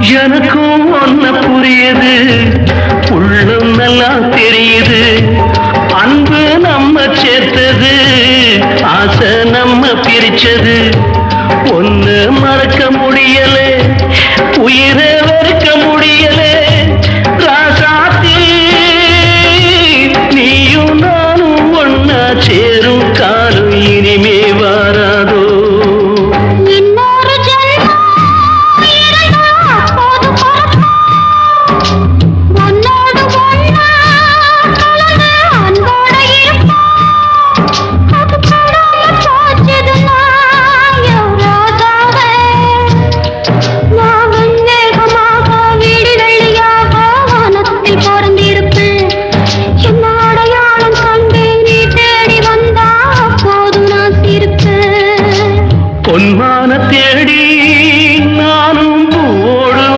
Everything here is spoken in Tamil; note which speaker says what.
Speaker 1: எனக்கும் ஒன்ன புரியுது, உள்ளம் நல்லா தெரியுது. அன்பு நம்ம சேர்த்தது, ஆசை நம்ம பிரிச்சது.